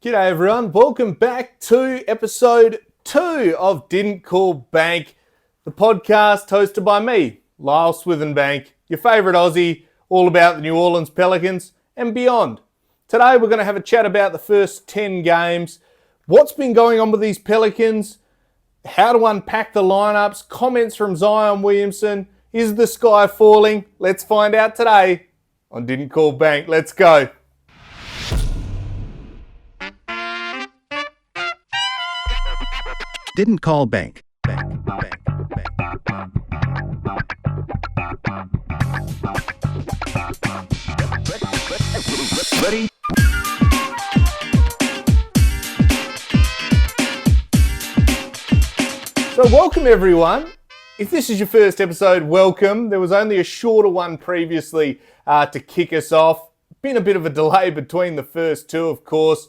G'day everyone, welcome back to episode 2 of Didn't Call Bank, the podcast hosted by me, Lyle Swithenbank, your favourite Aussie, all about the New Orleans Pelicans and beyond. Today we're going to have a chat about the first 10 games, what's been going on with these Pelicans, how to unpack the lineups, comments from Zion Williamson, is the sky falling? Let's find out today on Didn't Call Bank. Let's go. Didn't call bank. Ready? So welcome everyone. If this is your first episode, welcome. There was only a shorter one previously to kick us off. Been a bit of a delay between the first two, of course.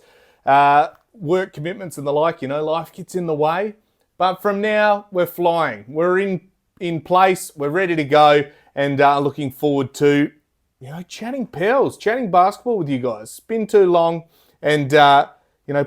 Work commitments and the like, life gets in the way. But from now, we're flying. We're in place, we're ready to go, and looking forward to, chatting pals, chatting basketball with you guys. It's been too long, and,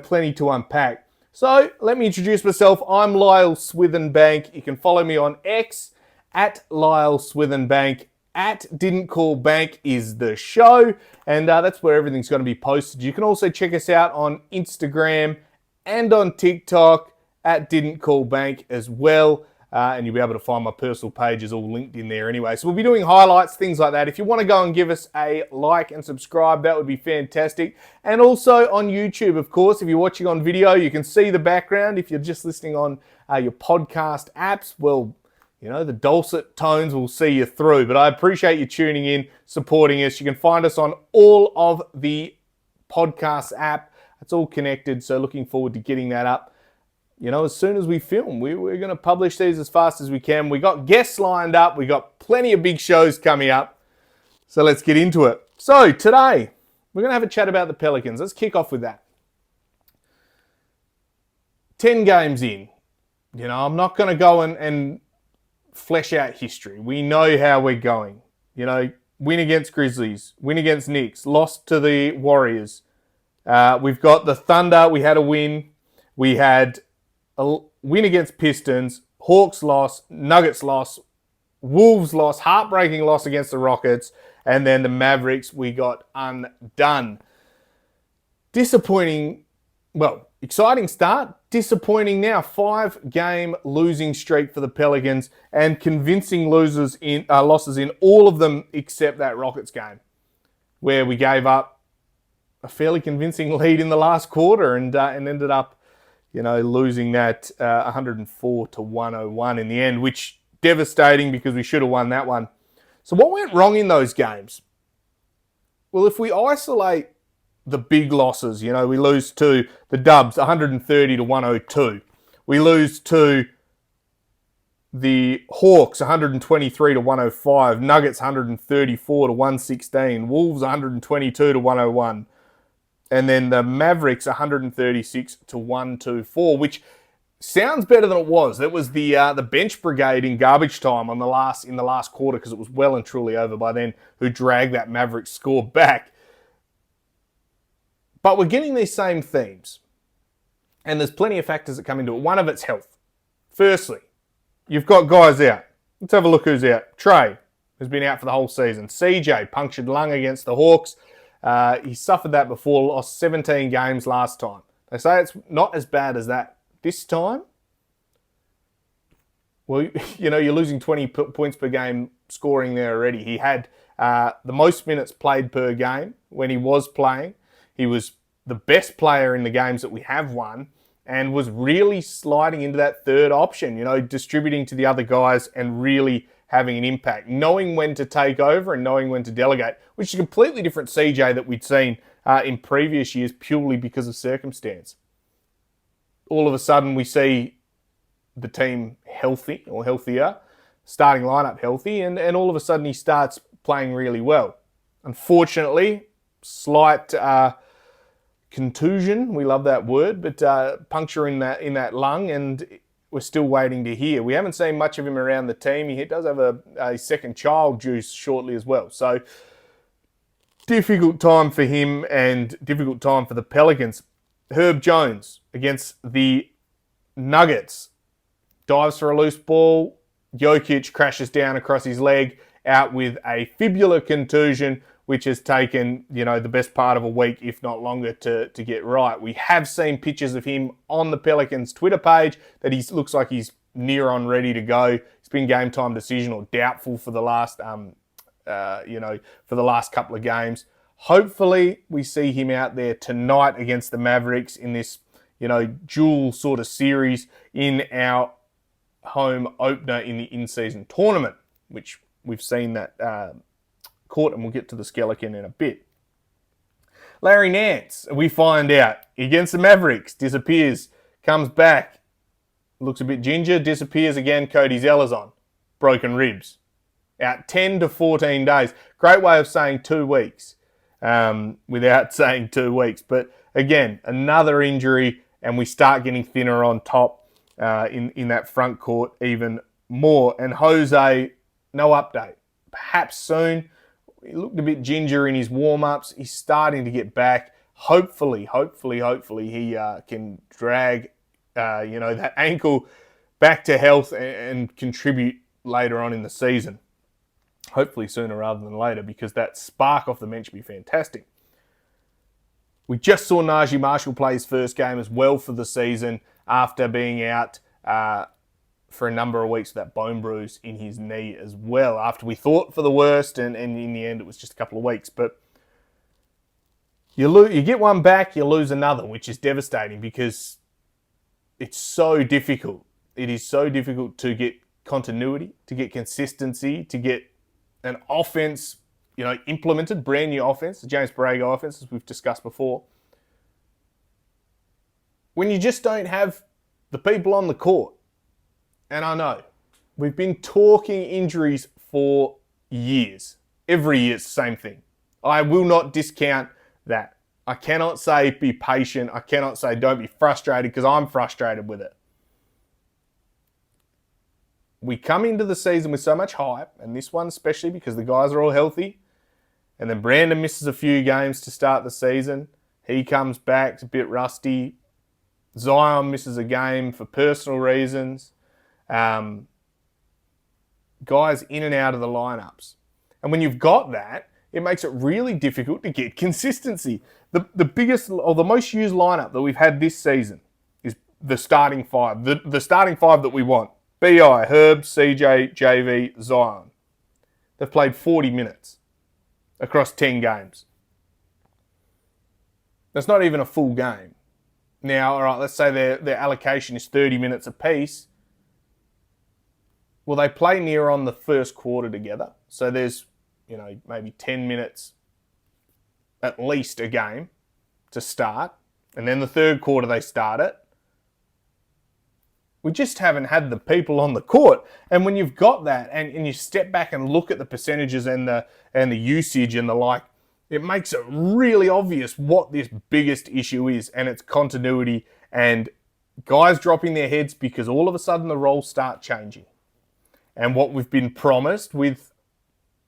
plenty to unpack. So, let me introduce myself. I'm Lyle Swithenbank. You can follow me on X, at Lyle Swithenbank. At Didn't Call Bank is the show, and that's where everything's going to be posted. You can also check us out on Instagram and on TikTok at Didn't Call Bank as well, and you'll be able to find my personal pages all linked in there anyway. So we'll be doing highlights, things like that. If you want to go and give us a like and subscribe, that would be fantastic. And also on YouTube, of course, if you're watching on video, you can see the background. If you're just listening on your podcast apps, well, the dulcet tones will see you through. But I appreciate you tuning in, supporting us. You can find us on all of the podcast app. It's all connected, so looking forward to getting that up. As soon as we film, we're going to publish these as fast as we can. We got guests lined up. We got plenty of big shows coming up. So let's get into it. So today, we're going to have a chat about the Pelicans. Let's kick off with that. 10 games in. I'm not going to go and flesh out history. We know how we're going. Win against Grizzlies, win against Knicks, lost to the Warriors. We've got the Thunder. We had a win. We had a win against Pistons. Hawks loss, Nuggets loss, Wolves loss, heartbreaking loss against the Rockets. And then the Mavericks, we got undone. Disappointing, exciting start. Disappointing now. 5-game losing streak for the Pelicans and convincing losses in losses in all of them except that Rockets game, where we gave up a fairly convincing lead in the last quarter and ended up, losing that 104-101 in the end, which devastating because we should have won that one. So what went wrong in those games? Well, if we isolate the big losses, we lose to the Dubs 130-102. We lose to the Hawks 123-105, Nuggets 134-116, Wolves 122-101, and then the Mavericks 136-124, which sounds better than it was. That was the bench brigade in garbage time in the last quarter, because it was well and truly over by then, who dragged that Mavericks score back. But we're getting these same themes, and there's plenty of factors that come into it. One of it's health. Firstly, you've got guys out. Let's have a look who's out. Trey has been out for the whole season. CJ punctured lung against the Hawks. He suffered that before, lost 17 games last time. They say it's not as bad as that. This time, well, you're losing 20 points per game scoring there already. He had the most minutes played per game when he was playing. He was the best player in the games that we have won and was really sliding into that third option, distributing to the other guys and really having an impact, knowing when to take over and knowing when to delegate, which is a completely different CJ that we'd seen in previous years purely because of circumstance. All of a sudden we see the team healthy or healthier, starting lineup healthy, and all of a sudden he starts playing really well. Unfortunately, slight contusion, we love that word, but puncture in that lung, and we're still waiting to hear. We haven't seen much of him around the team. He does have a second child due shortly as well. So difficult time for him and difficult time for the Pelicans. Herb Jones against the Nuggets. Dives for a loose ball. Jokic crashes down across his leg, out with a fibular contusion, which has taken, the best part of a week, if not longer, to get right. We have seen pictures of him on the Pelicans Twitter page that he looks like he's near on ready to go. It's been game time decision or doubtful for the last, for the last couple of games. Hopefully, we see him out there tonight against the Mavericks in this, dual sort of series in our home opener in the in-season tournament, which we've seen that court, and we'll get to the skeleton in a bit. Larry Nance, we find out, against the Mavericks, disappears, comes back, looks a bit ginger, disappears again. Cody Zeller's on. Broken ribs. Out 10 to 14 days. Great way of saying 2 weeks without saying 2 weeks. But again, another injury, and we start getting thinner on top in that front court even more. And Jose, no update. Perhaps soon. He looked a bit ginger in his warm-ups. He's starting to get back. Hopefully, he can drag, that ankle back to health and contribute later on in the season. Hopefully sooner rather than later, because that spark off the bench would be fantastic. We just saw Najee Marshall play his first game as well for the season after being out for a number of weeks with that bone bruise in his knee as well, after we thought for the worst, and in the end it was just a couple of weeks. But you get one back, you lose another, which is devastating because it's so difficult. It is so difficult to get continuity, to get consistency, to get an offense, implemented, brand new offense, the James Borrego offense, as we've discussed before, when you just don't have the people on the court. And I know, we've been talking injuries for years. Every year it's the same thing. I will not discount that. I cannot say be patient. I cannot say don't be frustrated, because I'm frustrated with it. We come into the season with so much hype, and this one especially because the guys are all healthy. And then Brandon misses a few games to start the season. He comes back, it's a bit rusty. Zion misses a game for personal reasons. Guys in and out of the lineups. And when you've got that, it makes it really difficult to get consistency. The biggest or the most used lineup that we've had this season is the starting five. The starting five that we want. B.I., Herb, CJ, JV, Zion. They've played 40 minutes across 10 games. That's not even a full game. Now, all right, let's say their allocation is 30 minutes apiece. Well, they play near on the first quarter together. So there's, maybe 10 minutes at least a game to start. And then the third quarter they start it. We just haven't had the people on the court. And when you've got that and you step back and look at the percentages and the usage and the like, it makes it really obvious what this biggest issue is, and it's continuity and guys dropping their heads because all of a sudden the roles start changing. And what we've been promised with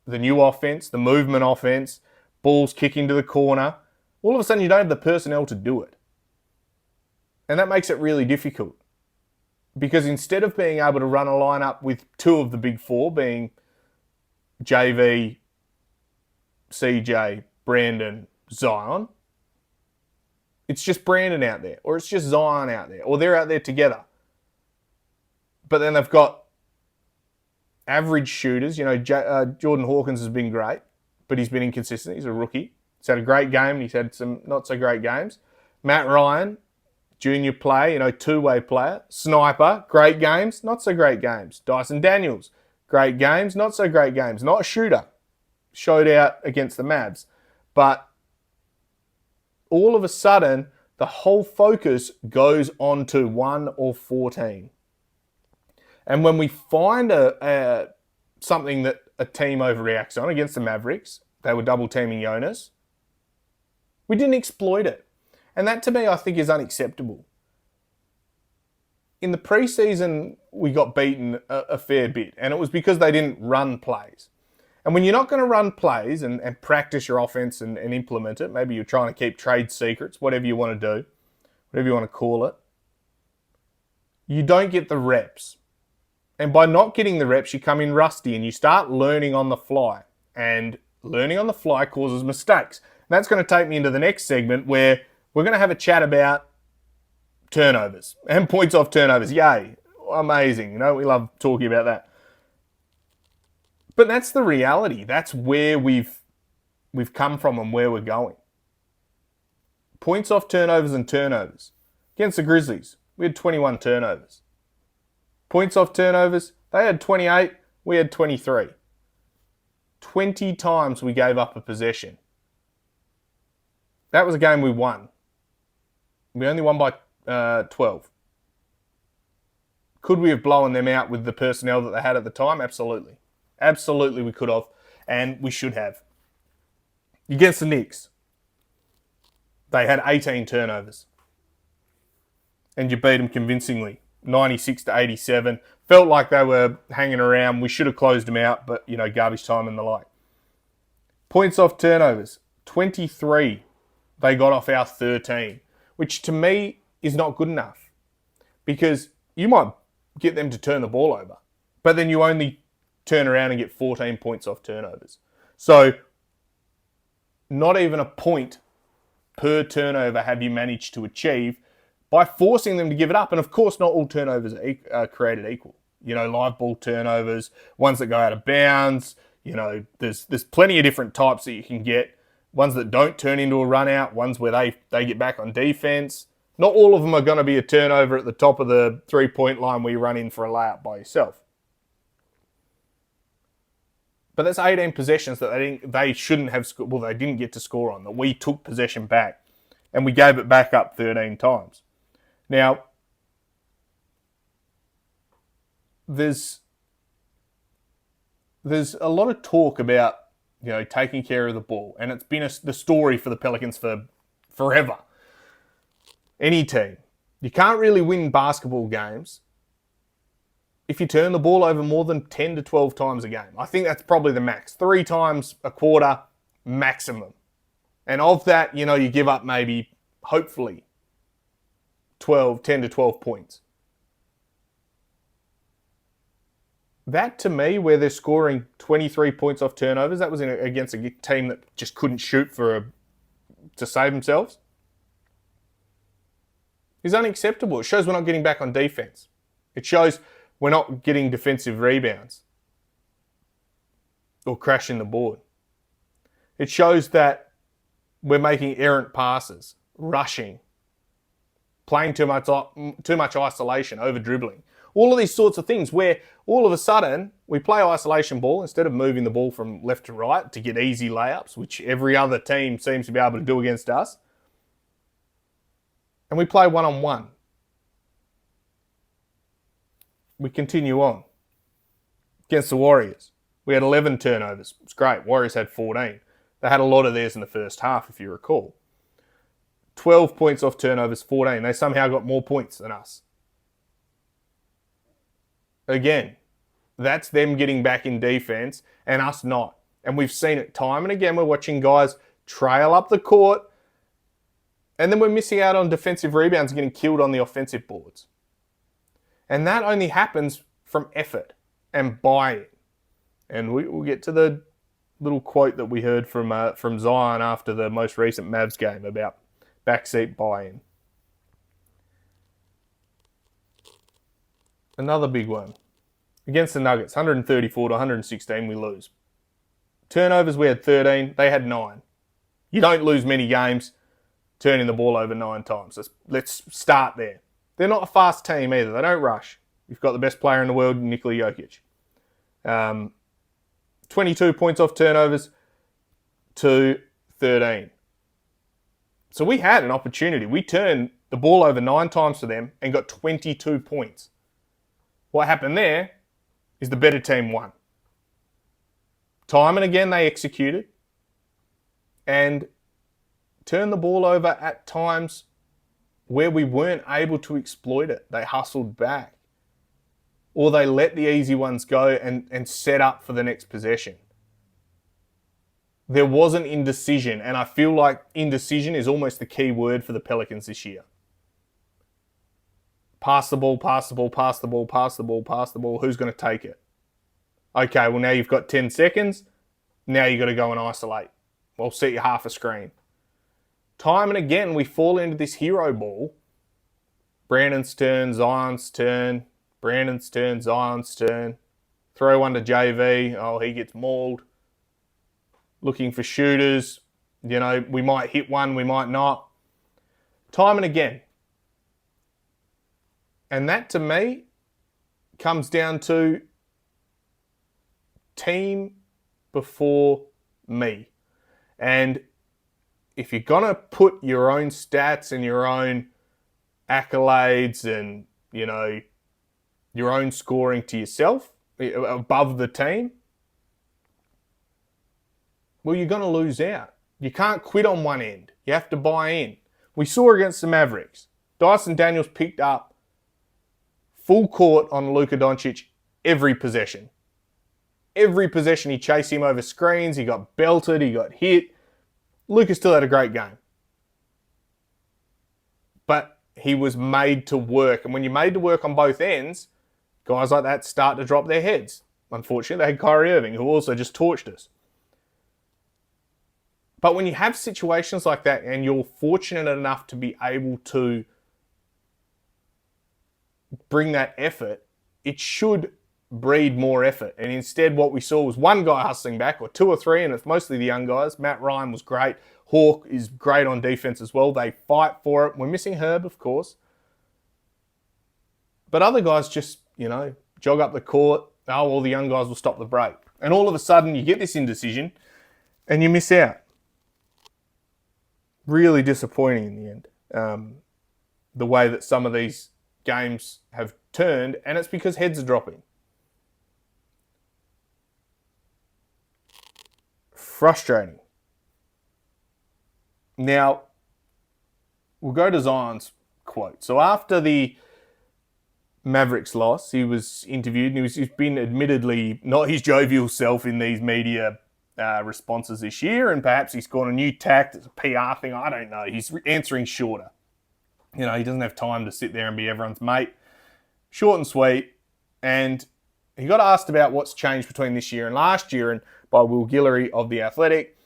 the new offense, the movement offense, balls kicking to the corner, all of a sudden you don't have the personnel to do it. And that makes it really difficult. Because instead of being able to run a lineup with two of the big four, being JV, CJ, Brandon, Zion, it's just Brandon out there, or it's just Zion out there, or they're out there together. But then they've got average shooters. Jordan Hawkins has been great, but he's been inconsistent. He's a rookie. He's had a great game, and he's had some not so great games. Matt Ryan, junior player, two-way player. Sniper, great games, not so great games. Dyson Daniels, great games, not so great games. Not a shooter. Showed out against the Mavs. But all of a sudden, the whole focus goes on to 1 or 14. And when we find something that a team overreacts on against the Mavericks, they were double-teaming Jonas, we didn't exploit it. And that, to me, I think is unacceptable. In the preseason, we got beaten a fair bit, and it was because they didn't run plays. And when you're not going to run plays and practice your offense and implement it, maybe you're trying to keep trade secrets, whatever you want to do, whatever you want to call it, you don't get the reps. And by not getting the reps, you come in rusty and you start learning on the fly. And learning on the fly causes mistakes. And that's going to take me into the next segment where we're going to have a chat about turnovers and points off turnovers. Yay, amazing. We love talking about that. But that's the reality. That's where we've come from and where we're going. Points off turnovers and turnovers. Against the Grizzlies, we had 21 turnovers. Points off turnovers, they had 28, we had 23. 20 times we gave up a possession. That was a game we won. We only won by 12. Could we have blown them out with the personnel that they had at the time? Absolutely. Absolutely we could have, and we should have. Against the Knicks, they had 18 turnovers. And you beat them convincingly. 96-87. Felt like they were hanging around. We should have closed them out, but, garbage time and the like. Points off turnovers. 23 they got off our 13, which to me is not good enough. Because you might get them to turn the ball over, but then you only turn around and get 14 points off turnovers. So, not even a point per turnover have you managed to achieve by forcing them to give it up. And of course, not all turnovers are created equal. Live ball turnovers, ones that go out of bounds. There's plenty of different types that you can get. Ones that don't turn into a run out, ones where they get back on defense. Not all of them are going to be a turnover at the top of the 3-point line where you run in for a layup by yourself. But that's 18 possessions that they shouldn't have scored. Well, they didn't get to score on, that we took possession back and we gave it back up 13 times. Now, there's a lot of talk about, taking care of the ball. And it's been the story for the Pelicans for forever. Any team. You can't really win basketball games if you turn the ball over more than 10 to 12 times a game. I think that's probably the max. 3 times a quarter, maximum. And of that, you give up maybe, hopefully, 10 to 12 points. That, to me, where they're scoring 23 points off turnovers, that was against a team that just couldn't shoot to save themselves, is unacceptable. It shows we're not getting back on defense. It shows we're not getting defensive rebounds or crashing the board. It shows that we're making errant passes, rushing, playing too much isolation, over-dribbling. All of these sorts of things where all of a sudden we play isolation ball instead of moving the ball from left to right to get easy layups, which every other team seems to be able to do against us. And we play one-on-one. We continue on. Against the Warriors, we had 11 turnovers. It's great. Warriors had 14. They had a lot of theirs in the first half, if you recall. 12 points off turnovers, 14. They somehow got more points than us. Again, that's them getting back in defense and us not. And we've seen it time and again. We're watching guys trail up the court and then we're missing out on defensive rebounds and getting killed on the offensive boards. And that only happens from effort and buy-in. And we'll get to the little quote that we heard from Zion after the most recent Mavs game about backseat buy-in. Another big one. Against the Nuggets, 134 to 116, we lose. Turnovers, we had 13. They had 9. You don't lose many games turning the ball over 9 times. Let's start there. They're not a fast team either. They don't rush. You've got the best player in the world, Nikola Jokic. 22 points off turnovers to 13. So we had an opportunity. We turned the ball over 9 times to them and got 22 points. What happened there is the better team won. Time and again they executed and turned the ball over at times where we weren't able to exploit it. They hustled back. Or they let the easy ones go and set up for the next possession. There wasn't indecision, and I feel like indecision is almost the key word for the Pelicans this year. Pass the ball, pass the ball, pass the ball, pass the ball, pass the ball. Who's going to take it? Okay, well, now you've got 10 seconds. Now you've got to go and isolate. Well, set you half a screen. Time and again, we fall into this hero ball. Brandon's turn, Zion's turn. Brandon's turn, Zion's turn. Throw one to JV. Oh, he gets mauled. Looking for shooters. We might hit one, we might not. Time and again. And that, to me, comes down to team before me. And if you're going to put your own stats and your own accolades and, your own scoring to yourself above the team, well, you're going to lose out. You can't quit on one end. You have to buy in. We saw against the Mavericks. Dyson Daniels picked up full court on Luka Doncic every possession. Every possession he chased him over screens, he got belted, he got hit. Luka still had a great game. But he was made to work. And when you're made to work on both ends, guys like that start to drop their heads. Unfortunately, they had Kyrie Irving, who also just torched us. But when you have situations like that and you're fortunate enough to be able to bring that effort, it should breed more effort. And instead what we saw was one guy hustling back, or two or three, and it's mostly the young guys. Matt Ryan was great. Hawk is great on defense as well. They fight for it. We're missing Herb, of course. But other guys just, jog up the court. Oh, well, the young guys will stop the break. And all of a sudden you get this indecision and you miss out. Really disappointing in the end. The way that some of these games have turned, and it's because heads are dropping. Frustrating. Now, we'll go to Zion's quote. So after the Mavericks loss, he was interviewed, and he's been admittedly not his jovial self in these media responses this year, and perhaps he's got a new tact. It's a PR thing. I don't know. He's answering shorter. He doesn't have time to sit there and be everyone's mate. Short and sweet. And he got asked about what's changed between this year and last year, and by Will Guillory of The Athletic.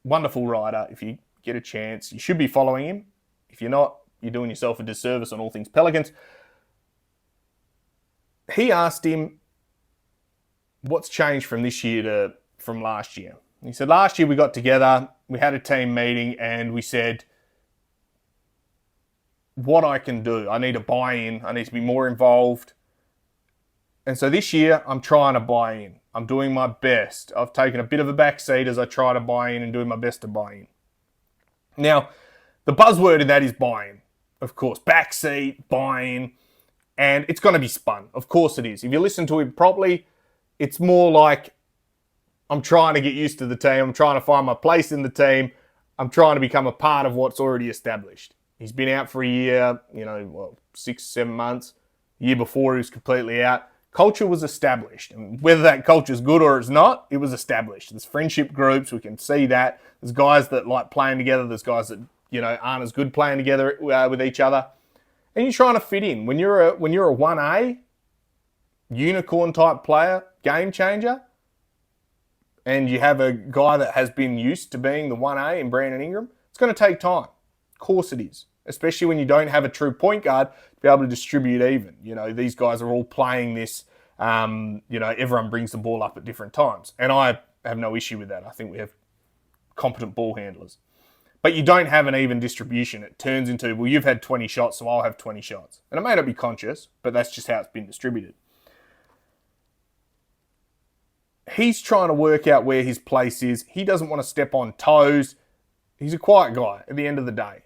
Wonderful writer. If you get a chance, you should be following him. If you're not, you're doing yourself a disservice on all things Pelicans. He asked him what's changed from this year to from last year. He said, last year we got together, we had a team meeting, and we said, what I can do. I need to buy in. I need to be more involved. And so this year, I'm trying to buy in. I'm doing my best. I've taken a bit of a back seat as I try to buy in and doing my best to buy in. Now, the buzzword in that is buy-in. Of course, back seat, buy-in, and it's going to be spun. Of course it is. If you listen to it properly, it's more like I'm trying to get used to the team. I'm trying to find my place in the team. I'm trying to become a part of what's already established. He's been out for a year, 6, 7 months. The year before, he was completely out. Culture was established. And whether that culture is good or it's not, it was established. There's friendship groups. We can see that. There's guys that like playing together. There's guys that, aren't as good playing together with each other. And you're trying to fit in. When you're a 1A, unicorn type player, game changer, and you have a guy that has been used to being the 1A in Brandon Ingram, it's going to take time. Of course it is. Especially when you don't have a true point guard to be able to distribute even. These guys are all playing this, everyone brings the ball up at different times. And I have no issue with that. I think we have competent ball handlers. But you don't have an even distribution. It turns into, well, you've had 20 shots, so I'll have 20 shots. And it may not be conscious, but that's just how it's been distributed. He's trying to work out where his place is. He doesn't want to step on toes. He's a quiet guy at the end of the day.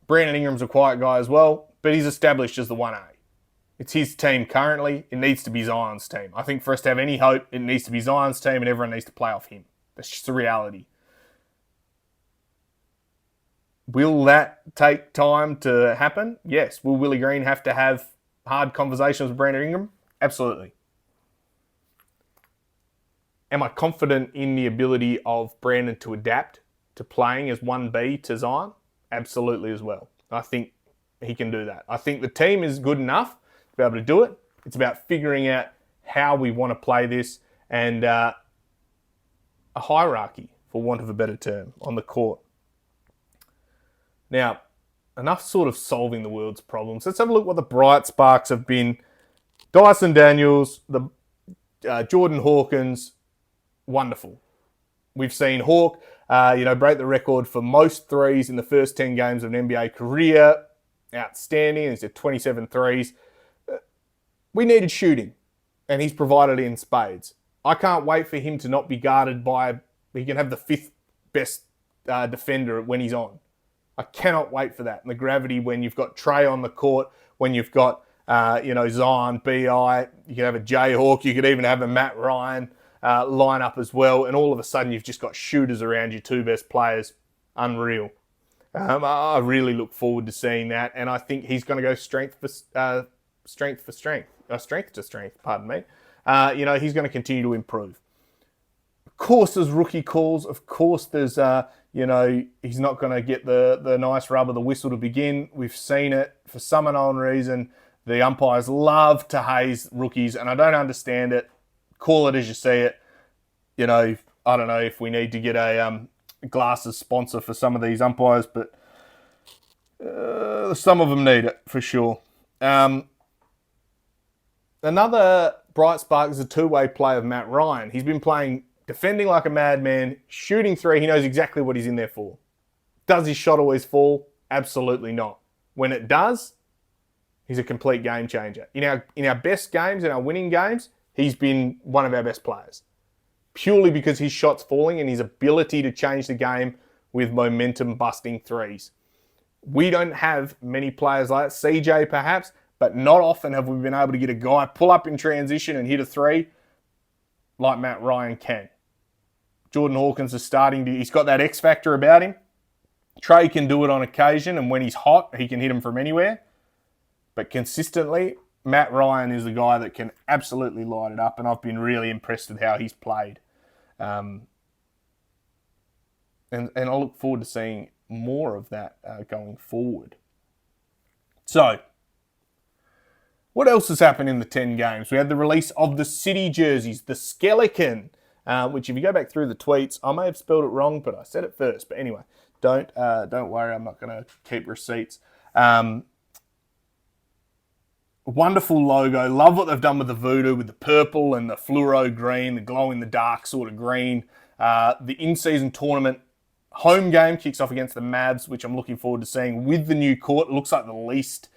Brandon Ingram's a quiet guy as well, but he's established as the 1A. It's his team currently. It needs to be Zion's team. I think for us to have any hope, it needs to be Zion's team and everyone needs to play off him. That's just the reality. Will that take time to happen? Yes. Will Willie Green have to have hard conversations with Brandon Ingram? Absolutely. Am I confident in the ability of Brandon to adapt to playing as 1B to Zion? Absolutely as well. I think he can do that. I think the team is good enough to be able to do it. It's about figuring out how we want to play this and a hierarchy, for want of a better term, on the court. Now, enough sort of solving the world's problems. Let's have a look what the bright sparks have been. Dyson Daniels, the Jordan Hawkins, wonderful. We've seen Hawk, break the record for most threes in the first 10 games of an NBA career. Outstanding. He's at 27 threes. We needed shooting, and he's provided it in spades. I can't wait for him to not be guarded by... He can have the fifth best defender when he's on. I cannot wait for that. And the gravity when you've got Trey on the court, when you've got, Zion, B.I., you can have a Jayhawk, you could even have a Matt Ryan line up as well. And all of a sudden you've just got shooters around your two best players. Unreal. I really look forward to seeing that. And I think he's going to go strength to strength, pardon me. He's going to continue to improve. Of course there's rookie calls. Of course there's, he's not going to get the nice rub of the whistle to begin. We've seen it for some unknown reason. The umpires love to haze rookies, and I don't understand it. Call it as you see it. I don't know if we need to get a glasses sponsor for some of these umpires, but some of them need it for sure. Another bright spark is a two-way play of Matt Ryan. He's been playing defending like a madman, shooting three. He knows exactly what he's in there for. Does his shot always fall? Absolutely not. When it does, he's a complete game changer. In our best games, in our winning games, he's been one of our best players. Purely because his shot's falling and his ability to change the game with momentum-busting threes. We don't have many players like that. CJ perhaps, but not often have we been able to get a guy pull up in transition and hit a three like Matt Ryan can. Jordan Hawkins is he's got that X factor about him. Trey can do it on occasion, and when he's hot, he can hit him from anywhere. But consistently, Matt Ryan is the guy that can absolutely light it up, and I've been really impressed with how he's played. And I look forward to seeing more of that going forward. So, what else has happened in the 10 games? We had the release of the city jerseys, the Skeleton, which if you go back through the tweets, I may have spelled it wrong, but I said it first. But anyway, don't worry, I'm not going to keep receipts. Wonderful logo. Love what they've done with the voodoo, with the purple and the fluoro green, the glow-in-the-dark sort of green. The in-season tournament home game kicks off against the Mavs, which I'm looking forward to seeing with the new court. It looks like the least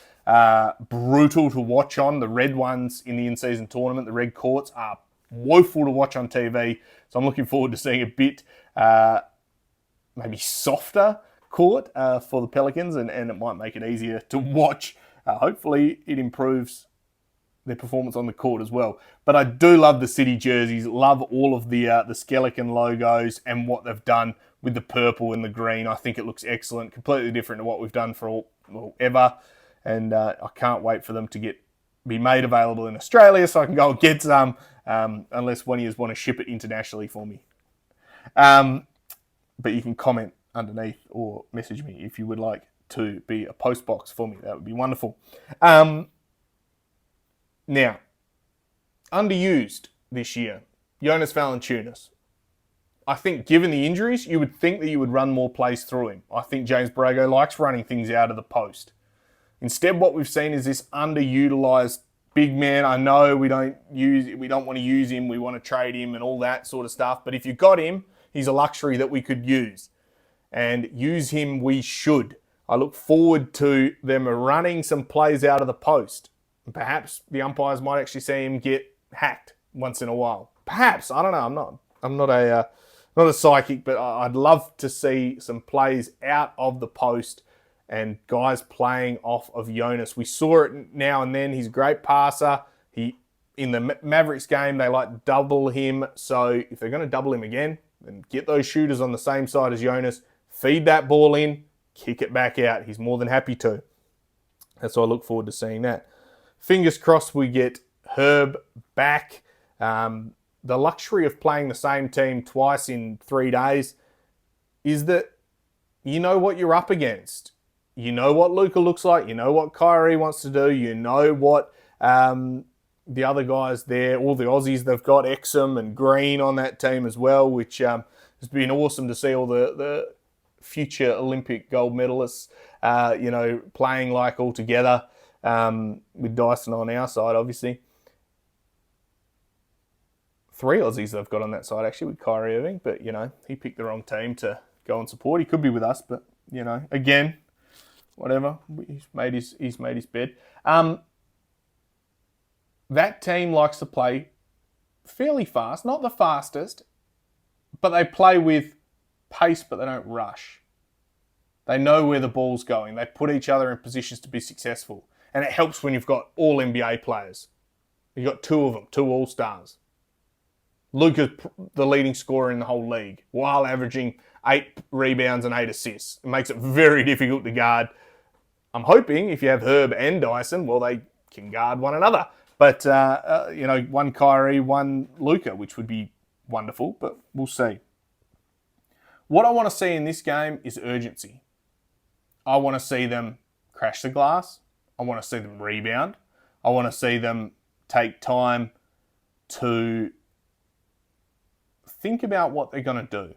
brutal to watch on. The red ones in the in-season tournament, the red courts, are woeful to watch on TV. So I'm looking forward to seeing a bit maybe softer court for the Pelicans, and it might make it easier to watch. Hopefully it improves their performance on the court as well. But I do love the city jerseys, love all of the skeleton logos and what they've done with the purple and the green. I think it looks excellent, completely different to what we've done for ever. And I can't wait for them to be made available in Australia so I can go and get some, unless one of you want to ship it internationally for me. But you can comment underneath or message me if you would like to be a post box for me. That would be wonderful. Now, underused this year, Jonas Valanciunas. I think given the injuries, you would think that you would run more plays through him. I think James Borrego likes running things out of the post. Instead, what we've seen is this underutilized big man. I know we don't want to use him, we want to trade him and all that sort of stuff. But if you got him, he's a luxury that we could use. And use him we should. I look forward to them running some plays out of the post. Perhaps the umpires might actually see him get hacked once in a while. Perhaps, I don't know. I'm not a psychic, but I'd love to see some plays out of the post and guys playing off of Jonas. We saw it now and then. He's a great passer. In the Mavericks game, they like to double him. So if they're going to double him again, then get those shooters on the same side as Jonas, feed that ball in, kick it back out. He's more than happy to. And so I look forward to seeing that. Fingers crossed we get Herb back. The luxury of playing the same team twice in 3 days is that you know what you're up against. You know what Luka looks like. You know what Kyrie wants to do. You know what the other guys there, all the Aussies they've got, Exum and Green on that team as well, which has been awesome to see all the future Olympic gold medalists, playing like all together with Dyson on our side, obviously. 3 Aussies they've got on that side, actually, with Kyrie Irving. But, he picked the wrong team to go and support. He could be with us, but, again, whatever. He's made his bed. That team likes to play fairly fast. Not the fastest, but they play with pace, but they don't rush. They know where the ball's going. They put each other in positions to be successful. And it helps when you've got all NBA players. You've got 2 of them, 2 All-Stars. Luka's the leading scorer in the whole league, while averaging 8 rebounds and 8 assists. It makes it very difficult to guard. I'm hoping if you have Herb and Dyson, well, they can guard one another. But, one Kyrie, one Luka, which would be wonderful, but we'll see. What I want to see in this game is urgency. I want to see them crash the glass. I want to see them rebound. I want to see them take time to think about what they're going to do.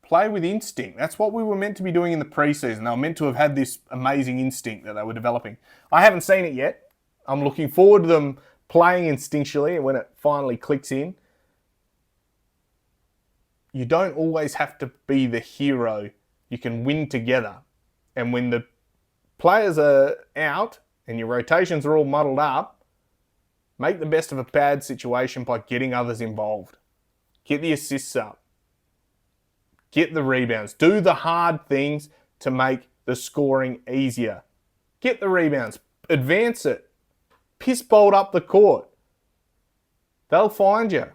Play with instinct. That's what we were meant to be doing in the preseason. They were meant to have had this amazing instinct that they were developing. I haven't seen it yet. I'm looking forward to them playing instinctually, and when it finally clicks in. You don't always have to be the hero. You can win together. And when the players are out and your rotations are all muddled up, make the best of a bad situation by getting others involved. Get the assists up. Get the rebounds. Do the hard things to make the scoring easier. Get the rebounds. Advance it. Piss bolt up the court. They'll find you.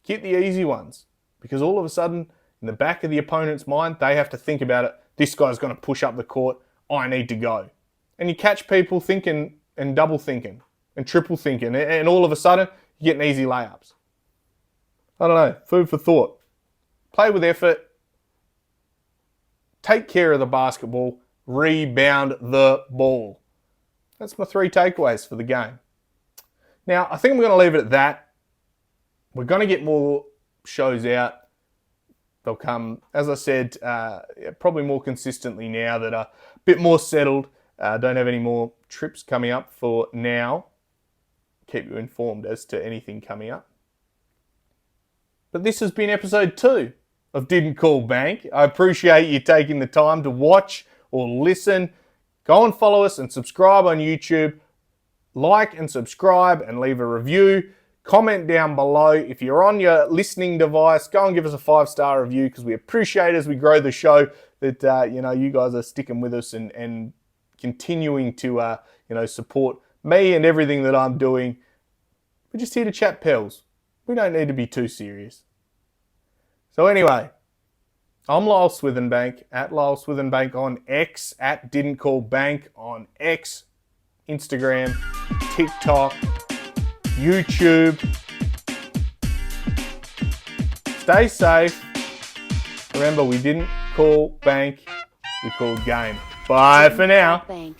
Get the easy ones. Because all of a sudden, in the back of the opponent's mind, they have to think about it. This guy's going to push up the court. I need to go. And you catch people thinking and double thinking and triple thinking. And all of a sudden, you're getting easy layups. I don't know. Food for thought. Play with effort. Take care of the basketball. Rebound the ball. That's my 3 takeaways for the game. Now, I think I'm going to leave it at that. We're going to get more shows out. They'll come, as I said, probably more consistently now that are a bit more settled. Don't have any more trips coming up for now. Keep you informed as to anything coming up. But this has been episode 2 of Didn't Call Bank. I appreciate you taking the time to watch or listen. Go and follow us and subscribe on YouTube. Like and subscribe and leave a review. Comment down below. If you're on your listening device, go and give us a 5-star review because we appreciate as we grow the show that you guys are sticking with us and continuing to support me and everything that I'm doing. We're just here to chat pals. We don't need to be too serious. So anyway, I'm Lyle Swithenbank, at Lyle Swithenbank on X, at Didn't Call Bank on X, Instagram, TikTok, YouTube. Stay safe. Remember, we didn't call bank, we called game. Bye for now. Bank.